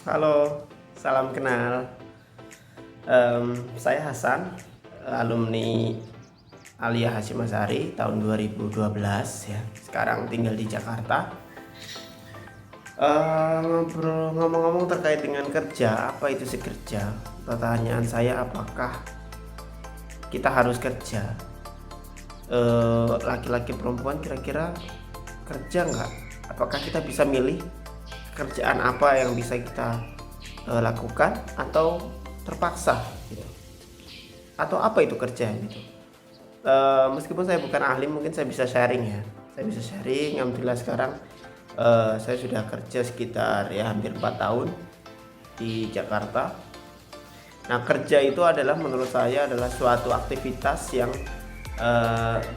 Halo, salam kenal. Saya Hasan, alumni Aliyah Hasyim Asy'ari tahun 2012 ya. Sekarang tinggal di Jakarta. Ngomong-ngomong terkait dengan kerja, apa itu sih kerja? Pertanyaan saya, apakah kita harus kerja? Laki-laki perempuan kira-kira kerja nggak? Apakah kita bisa milih kerjaan apa yang bisa kita lakukan atau terpaksa gitu, atau apa itu kerja gitu. Meskipun saya bukan ahli, mungkin saya bisa sharing ya. Saya bisa sharing. Alhamdulillah sekarang saya sudah kerja sekitar ya hampir 4 tahun di Jakarta. Nah, kerja itu adalah, menurut saya, adalah suatu aktivitas yang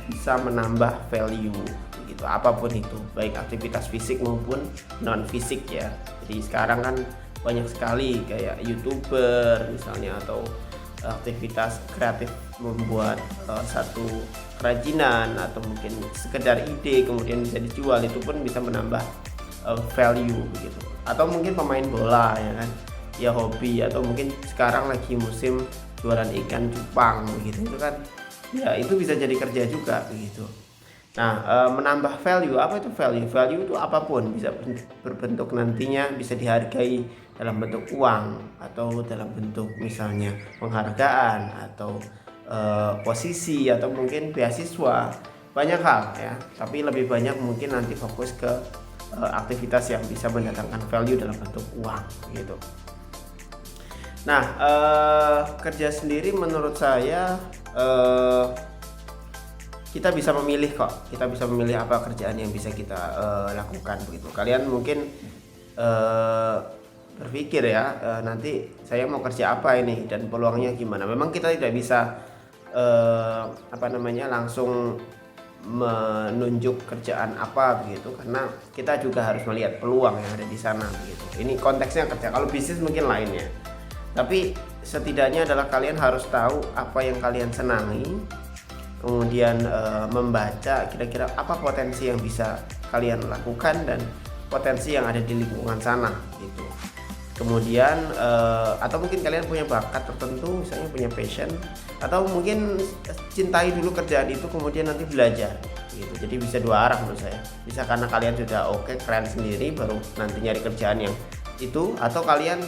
bisa menambah value gitu, apapun itu, baik aktivitas fisik maupun non fisik ya. Jadi sekarang kan banyak sekali kayak YouTuber misalnya, atau aktivitas kreatif membuat satu kerajinan atau mungkin sekedar ide kemudian bisa dijual, itu pun bisa menambah value begitu. Atau mungkin pemain bola ya kan, ya hobi, atau mungkin sekarang lagi musim jualan ikan cupang begitu, itu kan ya itu bisa jadi kerja juga begitu. Nah, menambah value, apa itu value? Value itu apapun, bisa berbentuk nantinya bisa dihargai dalam bentuk uang, atau dalam bentuk misalnya penghargaan, atau posisi, atau mungkin beasiswa, banyak hal ya. Tapi lebih banyak mungkin nanti fokus ke aktivitas yang bisa mendatangkan value dalam bentuk uang gitu. Nah, kerja sendiri menurut saya kita bisa memilih kok. Kita bisa memilih apa kerjaan yang bisa kita lakukan begitu. Kalian mungkin berpikir ya, nanti saya mau kerja apa ini dan peluangnya gimana. Memang kita tidak bisa langsung menunjuk kerjaan apa begitu, karena kita juga harus melihat peluang yang ada di sana begitu. Ini konteksnya kerja. Kalau bisnis mungkin lainnya. Tapi setidaknya adalah kalian harus tahu apa yang kalian senangi, kemudian membaca kira-kira apa potensi yang bisa kalian lakukan dan potensi yang ada di lingkungan sana gitu. Kemudian atau mungkin kalian punya bakat tertentu, misalnya punya passion, atau mungkin cintai dulu kerjaan itu kemudian nanti belajar gitu. Jadi bisa dua arah menurut saya. Bisa karena kalian sudah oke, keren sendiri, baru nanti nyari kerjaan yang itu, atau kalian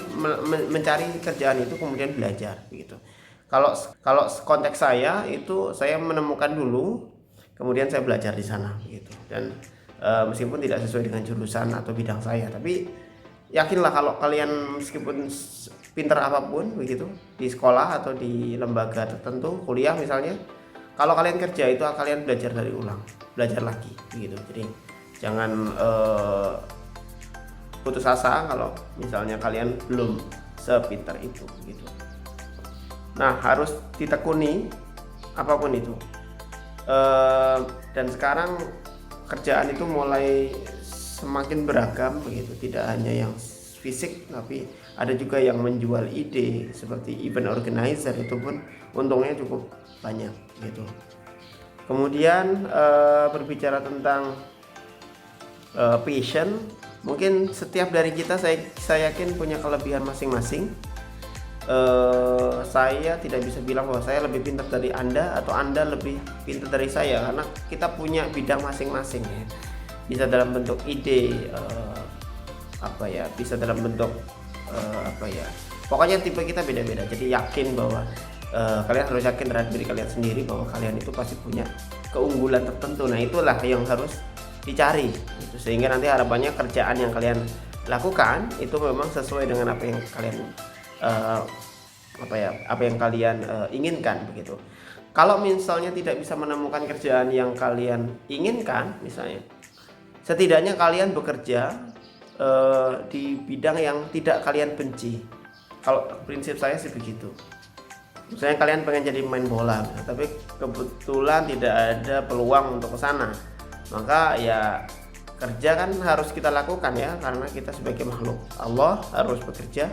mencari kerjaan itu kemudian belajar begitu. Kalau konteks saya itu, saya menemukan dulu kemudian saya belajar di sana begitu. Dan meskipun tidak sesuai dengan jurusan atau bidang saya, tapi yakinlah kalau kalian meskipun pinter apapun begitu di sekolah atau di lembaga tertentu, kuliah misalnya, kalau kalian kerja itu kalian belajar dari ulang, belajar lagi begitu. Jadi jangan putus asa kalau misalnya kalian belum sepinter itu gitu. Nah, harus ditekuni apapun itu. Dan sekarang kerjaan itu mulai semakin beragam begitu, tidak hanya yang fisik, tapi ada juga yang menjual ide seperti event organizer, itu pun untungnya cukup banyak gitu. Kemudian berbicara tentang passion, mungkin setiap dari kita, saya yakin punya kelebihan masing-masing. Saya tidak bisa bilang bahwa saya lebih pintar dari Anda atau Anda lebih pintar dari saya, karena kita punya bidang masing-masing ya. Bisa dalam bentuk ide, bisa dalam bentuk pokoknya tipe kita beda-beda. Jadi yakin bahwa kalian harus yakin terhadap diri kalian sendiri bahwa kalian itu pasti punya keunggulan tertentu. Nah, itulah yang harus dicari gitu, sehingga nanti harapannya kerjaan yang kalian lakukan itu memang sesuai dengan apa yang kalian inginkan begitu. Kalau misalnya tidak bisa menemukan kerjaan yang kalian inginkan, misalnya setidaknya kalian bekerja di bidang yang tidak kalian benci. Kalau prinsip saya sih begitu. Misalnya kalian pengen jadi pemain bola, tapi kebetulan tidak ada peluang untuk ke sana, maka ya kerja kan harus kita lakukan ya, karena kita sebagai makhluk Allah harus bekerja.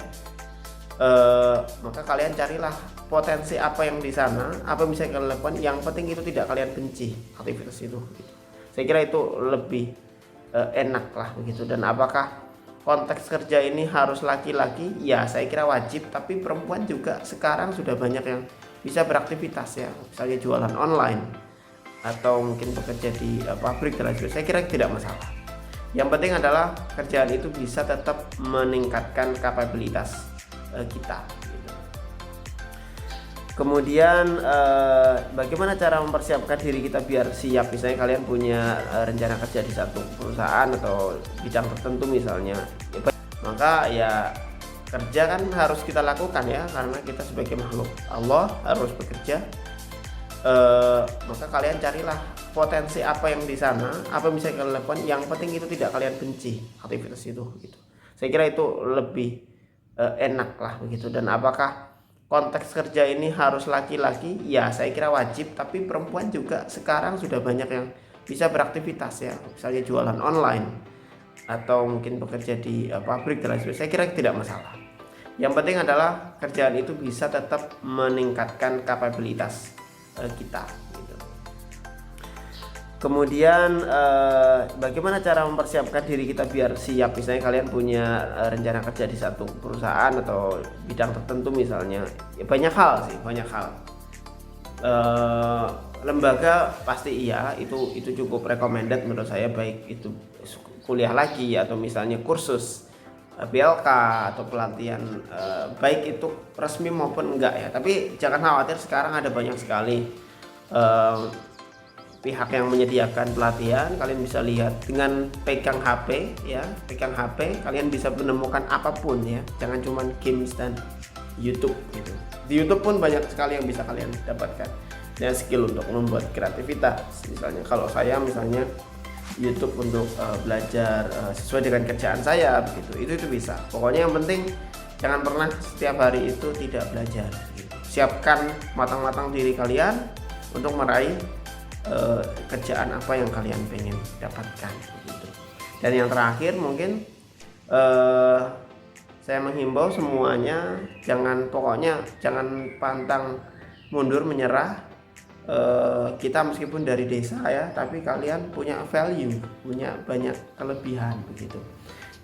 Maka kalian carilah potensi apa yang di sana, apa yang bisa kalian lakukan, yang penting itu tidak kalian benci aktivitas itu gitu. Saya kira itu lebih enak lah begitu. Dan apakah konteks kerja ini harus laki-laki, ya saya kira wajib, tapi perempuan juga sekarang sudah banyak yang bisa beraktivitas ya, misalnya jualan online atau mungkin bekerja di pabrik dan lain sebagainya. Saya kira tidak masalah. Yang penting adalah kerjaan itu bisa tetap meningkatkan kapabilitas kita. Kemudian bagaimana cara mempersiapkan diri kita biar siap, misalnya kalian punya rencana kerja di satu perusahaan atau bidang tertentu misalnya, maka ya kerja kan harus kita lakukan ya, karena kita sebagai makhluk Allah harus bekerja. Maka kalian carilah potensi apa yang di sana, apa yang bisa kalian lakukan, yang penting itu tidak kalian benci aktivitas itu gitu. Saya kira itu lebih enak lah begitu. Dan apakah konteks kerja ini harus laki-laki? Ya saya kira wajib, tapi perempuan juga sekarang sudah banyak yang bisa beraktivitas ya, misalnya jualan online atau mungkin bekerja di pabrik dan lain sebagainya. Saya kira tidak masalah. Yang penting adalah kerjaan itu bisa tetap meningkatkan kapabilitas kita gitu. Kemudian bagaimana cara mempersiapkan diri kita biar siap, misalnya kalian punya rencana kerja di satu perusahaan atau bidang tertentu misalnya, ya banyak hal sih, banyak hal. Lembaga pasti iya, itu cukup recommended menurut saya, baik itu kuliah lagi atau misalnya kursus BLK atau pelatihan, baik itu resmi maupun enggak ya. Tapi jangan khawatir, sekarang ada banyak sekali pihak yang menyediakan pelatihan. Kalian bisa lihat dengan pegang HP ya, pegang HP kalian bisa menemukan apapun ya, jangan cuma games dan YouTube gitu. Di YouTube pun banyak sekali yang bisa kalian dapatkan ya, skill untuk membuat kreativitas. Misalnya kalau saya misalnya YouTube untuk belajar sesuai dengan kerjaan saya begitu, itu bisa. Pokoknya yang penting jangan pernah setiap hari itu tidak belajar gitu. Siapkan matang-matang diri kalian untuk meraih kerjaan apa yang kalian pengen dapatkan begitu. Dan yang terakhir mungkin saya menghimbau semuanya, pokoknya jangan pantang mundur menyerah. Kita meskipun dari desa ya, tapi kalian punya value, punya banyak kelebihan begitu.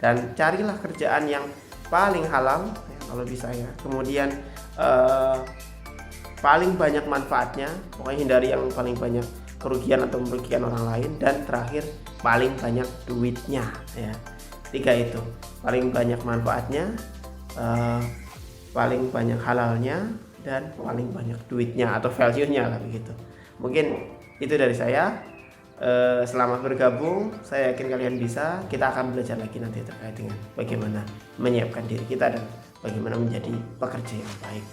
Dan carilah kerjaan yang paling halal ya, kalau bisa ya. Kemudian paling banyak manfaatnya, pokoknya hindari yang paling banyak kerugian atau merugikan orang lain. Dan terakhir paling banyak duitnya ya. 3 itu, paling banyak manfaatnya, paling banyak halalnya, dan paling banyak duitnya atau value-nya lah begitu. Mungkin itu dari saya. Selamat bergabung, saya yakin kalian bisa. Kita akan belajar lagi nanti terkait dengan bagaimana menyiapkan diri kita dan bagaimana menjadi pekerja yang baik.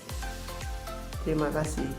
Terima kasih.